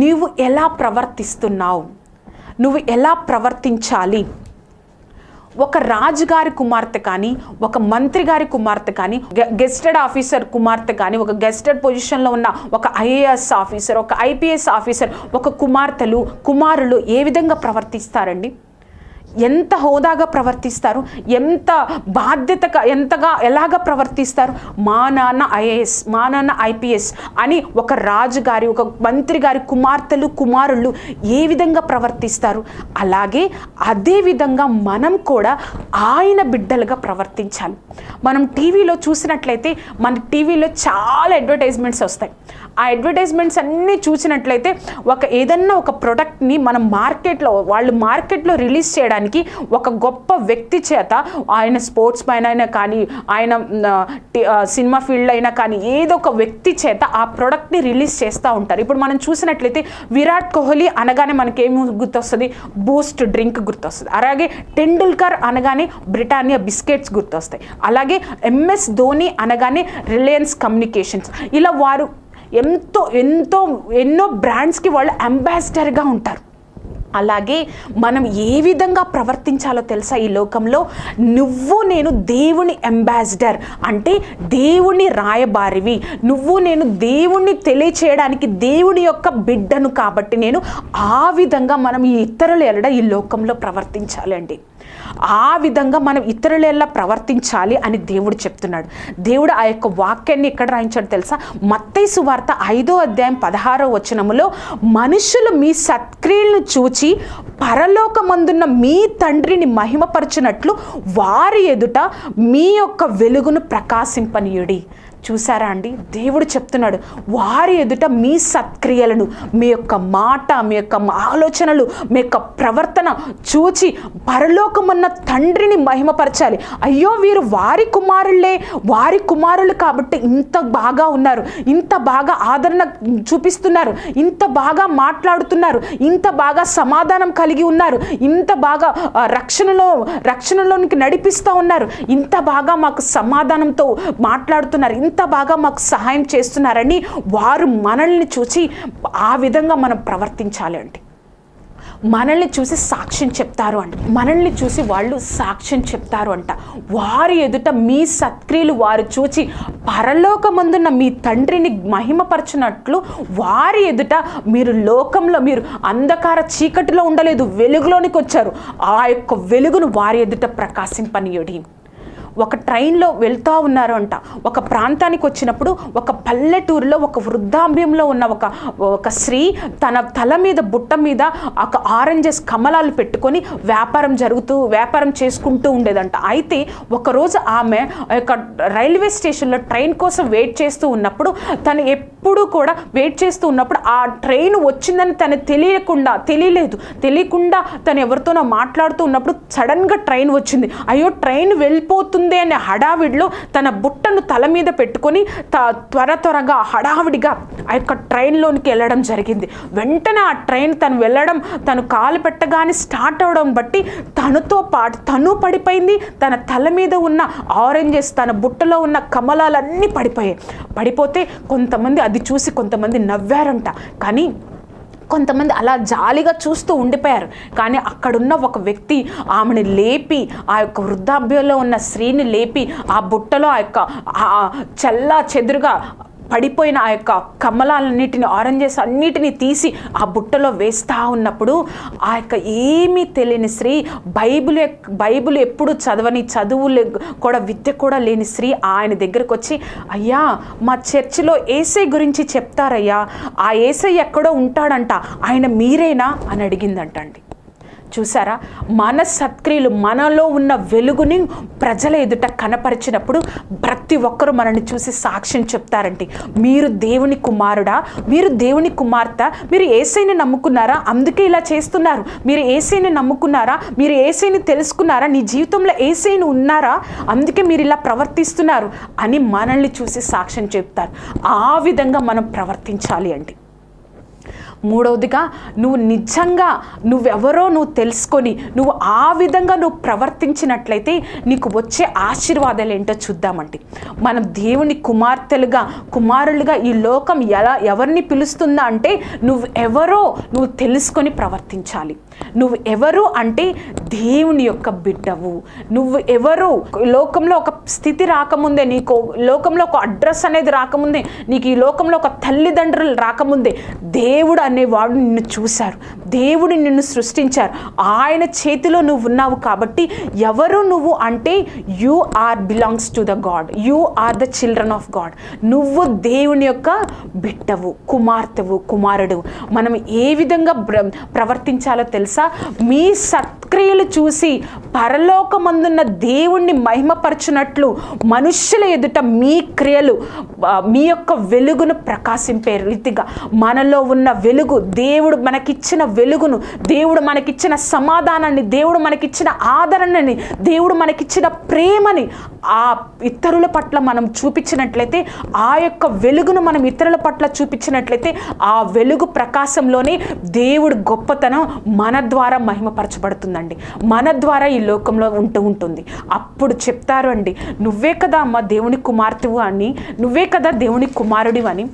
నీవు ఎలా ప్రవర్తిస్తున్నావు, నువ్వు ఎలా ప్రవర్తించాలి. ఒక రాజుగారి కుమార్తె కానీ, ఒక మంత్రి గారి కుమార్తె కానీ, గెస్టెడ్ ఆఫీసర్ కుమార్తె కానీ, ఒక గెస్టెడ్ పొజిషన్లో ఉన్న ఒక ఐఏఎస్ ఆఫీసర్, ఒక ఐపీఎస్ ఆఫీసర్, ఒక కుమారులు ఏ విధంగా ప్రవర్తిస్తారండి? ఎంత హోదాగా ప్రవర్తిస్తారు, ఎంత బాధ్యతగా ఎలాగా ప్రవర్తిస్తారు. మా నాన్న ఐఏఎస్, మా నాన్న ఐపీఎస్ అని ఒక రాజుగారి, ఒక మంత్రి గారి కుమారులు ఏ విధంగా ప్రవర్తిస్తారు, అలాగే అదే విధంగా మనం కూడా ఆయన బిడ్డలుగా ప్రవర్తించాలి. మనం టీవీలో చూసినట్లయితే మన టీవీలో చాలా అడ్వర్టైజ్మెంట్స్ వస్తాయి. ఆ అడ్వర్టైజ్మెంట్స్ అన్నీ చూసినట్లయితే ఏదన్నా ఒక ప్రోడక్ట్ని మనం వాళ్ళు మార్కెట్లో రిలీజ్ చేయడానికి ఒక గొప్ప వ్యక్తి చేత, ఆయన స్పోర్ట్స్ మ్యాన్ అయినా కానీ, ఆయన సినిమా ఫీల్డ్ అయినా కానీ, ఏదో ఒక వ్యక్తి చేత ఆ ప్రోడక్ట్ని రిలీజ్ చేస్తూ ఉంటారు. ఇప్పుడు మనం చూసినట్లయితే విరాట్ కోహ్లీ అనగానే మనకేమి గుర్తొస్తుంది? బూస్ట్ డ్రింక్ గుర్తొస్తుంది. అలాగే టెండూల్కర్ అనగానే బ్రిటానియా బిస్కెట్స్ గుర్తొస్తాయి. అలాగే ఎంఎస్ ధోని అనగానే రిలయన్స్ కమ్యూనికేషన్స్. ఇలా వారు ఎన్నో బ్రాండ్స్కి వాళ్ళు అంబాసిడర్గా ఉంటారు. అలాగే మనం ఏ విధంగా ప్రవర్తించాలో తెలుసా? ఈ లోకంలో నేను దేవుని అంబాసిడర్ అంటే దేవుని రాయబారివి, నేను దేవుణ్ణి తెలియచేయడానికి దేవుని యొక్క బిడ్డను. కాబట్టి నేను ఆ విధంగా మనం ఈ ఇతరుల ఎడల ఈ లోకంలో ప్రవర్తించాలి అండి. ఆ విధంగా మనం ఇతరుల ఎలా ప్రవర్తించాలి అని దేవుడు చెప్తున్నాడు. దేవుడు ఆ యొక్క వాక్యాన్ని ఎక్కడ రాయించాడు తెలుసా? మత్తయి సువార్త 5వ అధ్యాయం 16వ వచనములో, మనుషులు మీ సత్క్రియలను చూచి పరలోకమందున్న మీ తండ్రిని మహిమపరచునట్లు వారి ఎదుట మీ యొక్క వెలుగును ప్రకాశింపనీయుడి. చూసారా అండి? దేవుడు చెప్తున్నాడు, వారి ఎదుట మీ సత్క్రియలను, మీ యొక్క మాట, మీ యొక్క ఆలోచనలు, మీ యొక్క ప్రవర్తన చూచి పరలోకమున్న తండ్రిని మహిమపరచాలి. అయ్యో వీరు వారి కుమారులు కాబట్టి ఇంత బాగా ఉన్నారు, ఇంత బాగా ఆదరణ చూపిస్తున్నారు, ఇంత బాగా మాట్లాడుతున్నారు, ఇంత బాగా సమాధానం కలిగి ఉన్నారు, ఇంత బాగా రక్షణలోనికి నడిపిస్తూ ఉన్నారు, ఇంత బాగా మాకు సమాధానంతో మాట్లాడుతున్నారు, ఇంత బాగా మాకు సహాయం చేస్తున్నారని వారు మనల్ని చూసి ఆ విధంగా మనం ప్రవర్తించాలి అండి. మనల్ని చూసి సాక్ష్యం చెప్తారు అంట. మనల్ని చూసి వాళ్ళు సాక్ష్యం చెప్తారు అంట. వారి ఎదుట మీ సత్క్రియలు వారు చూచి పరలోకమందున్న మీ తండ్రిని మహిమపరచునట్లు వారి ఎదుట మీరు అంధకార చీకటిలో ఉండలేదు, వెలుగులోనికి వచ్చారు. ఆ యొక్క వెలుగును వారి ఎదుట ప్రకాశింపనీయుడి. ఒక ట్రైన్లో వెళ్తూ ఉన్నారు అంట. ఒక ప్రాంతానికి వచ్చినప్పుడు ఒక పల్లెటూరులో ఒక వృద్ధాప్యంలో ఉన్న ఒక స్త్రీ తన తల మీద బుట్ట మీద ఒక ఆరెంజెస్ కమలాలు పెట్టుకొని వ్యాపారం చేసుకుంటూ ఉండేదంట. అయితే ఒకరోజు ఆమె యొక్క రైల్వే స్టేషన్లో ట్రైన్ కోసం వెయిట్ చేస్తూ ఉన్నప్పుడు ఆ ట్రైన్ వచ్చిందని తను తెలియకుండా తను ఎవరితోనో మాట్లాడుతూ ఉన్నప్పుడు సడన్గా ట్రైన్ వచ్చింది. అయ్యో ట్రైన్ వెళ్ళిపోతుంది అనే హడావిడిలో తన బుట్టను తల మీద పెట్టుకొని త్వరగా హడావిడిగా ఆ యొక్క ట్రైన్లోనికి వెళ్ళడం జరిగింది. వెంటనే ఆ ట్రైన్ తను కాలు పెట్టగానే స్టార్ట్ అవడం బట్టి తనతో పాటు తను పడిపోయింది. తన తల మీద ఉన్న ఆరెంజెస్, తన బుట్టలో ఉన్న కమలాలన్నీ పడిపోతే కొంతమంది అది చూసి కొంతమంది నవ్వారంట. కానీ కొంతమంది అలా జాలిగా చూస్తూ ఉండిపోయారు. కానీ అక్కడున్న ఒక వ్యక్తి ఆమెను లేపి, ఆ యొక్క వృద్ధాప్యంలో ఉన్న స్త్రీని లేపి ఆ బుట్టలో ఆ యొక్క చెల్లా చెదురుగా పడిపోయిన ఆ యొక్క కమలాలన్నిటిని, ఆరెంజెస్ అన్నిటిని తీసి ఆ బుట్టలో వేస్తూ ఉన్నప్పుడు ఆ యొక్క ఏమీ తెలియని స్త్రీ, బైబిల్ ఎప్పుడు చదవని, చదువులు కూడా విద్య కూడా లేని స్త్రీ ఆయన దగ్గరకు వచ్చి, అయ్యా మా చర్చిలో యేసయ్య గురించి చెప్తారయ్యా, ఆ యేసయ్య ఎక్కడో ఉంటాడంట, ఆయన మీరేనా అని అడిగిందంటండి. చూసారా? మన సత్క్రియలు, మనలో ఉన్న వెలుగుని ప్రజల ఎదుట కనపరిచినప్పుడు ప్రతి ఒక్కరూ మనల్ని చూసి సాక్ష్యం చెప్తారంటే, మీరు దేవుని కుమారుడా, మీరు దేవుని కుమార్తె, మీరు యేసయ్యని నమ్ముకున్నారా, అందుకే ఇలా చేస్తున్నారు, మీరు యేసయ్యని నమ్ముకున్నారా, మీరు యేసయ్యని తెలుసుకున్నారా, నీ జీవితంలో యేసయ్యని ఉన్నారా, అందుకే మీరు ఇలా ప్రవర్తిస్తున్నారు అని మనల్ని చూసి సాక్ష్యం చెప్తారు. ఆ విధంగా మనం ప్రవర్తించాలి అండి. మూడవదిగా నువ్వు నిజంగా నువ్వెవరో నువ్వు తెలుసుకొని నువ్వు ఆ విధంగా నువ్వు ప్రవర్తించినట్లయితే నీకు వచ్చే ఆశీర్వాదాలు ఏంటో చూద్దామండి. మనం దేవుని కుమార్తెలుగా కుమారులుగా ఈ లోకం ఎవరిని పిలుస్తుందా అంటే నువ్వు ఎవరో నువ్వు తెలుసుకొని ప్రవర్తించాలి. నువ్వు ఎవరు అంటే దేవుని యొక్క బిడ్డవు. నువ్వు ఎవరు, లోకంలో ఒక స్థితి రాకముందే, నీకు లోకంలో ఒక అడ్రస్ అనేది రాకముందే, నీకు ఈ లోకంలో ఒక తల్లిదండ్రులు రాకముందే దేవుడు అనేవాడు నిన్ను చూశారు, దేవుడు నిన్ను సృష్టించారు, ఆయన చేతిలో నువ్వు ఉన్నావు. కాబట్టి ఎవరు నువ్వు అంటే you are belongs to the God, you are the children of God. నువ్వు దేవుని యొక్క బిడ్డవు, కుమార్తెవు, కుమారుడు. మనం ఏ విధంగా ప్రవర్తించాలో తెలుసా? మీ సత్క్రియలు చూసి పరలోకమందున్న దేవుణ్ణి మహిమపరచునట్లు మనుష్యుల ఎదుట మీ క్రియలు మీ యొక్క వెలుగును ప్రకాశింపే రీతిగా, మనలో ఉన్న వెలుగు, దేవుడు మనకిచ్చిన వెలుగును, దేవుడు మనకిచ్చిన సమాధానాన్ని, దేవుడు మనకిచ్చిన ఆదరణని, దేవుడు మనకిచ్చిన ప్రేమని ఆ ఇతరుల పట్ల మనం చూపించినట్లయితే, ఆ యొక్క వెలుగును మనం ఇతరుల పట్ల చూపించినట్లయితే, ఆ వెలుగు ప్రకాశంలోనే దేవుడు గొప్పతనం మన ద్వారా మహిమపరచబడుతుందండి, మన ద్వారా ఈ లోకంలో ఉంటుంది. అప్పుడు చెప్తారు అండి, నువ్వే కదా అమ్మ దేవుని కుమార్తెవు అని, నువ్వే కదా దేవుని కుమారుడివి అని.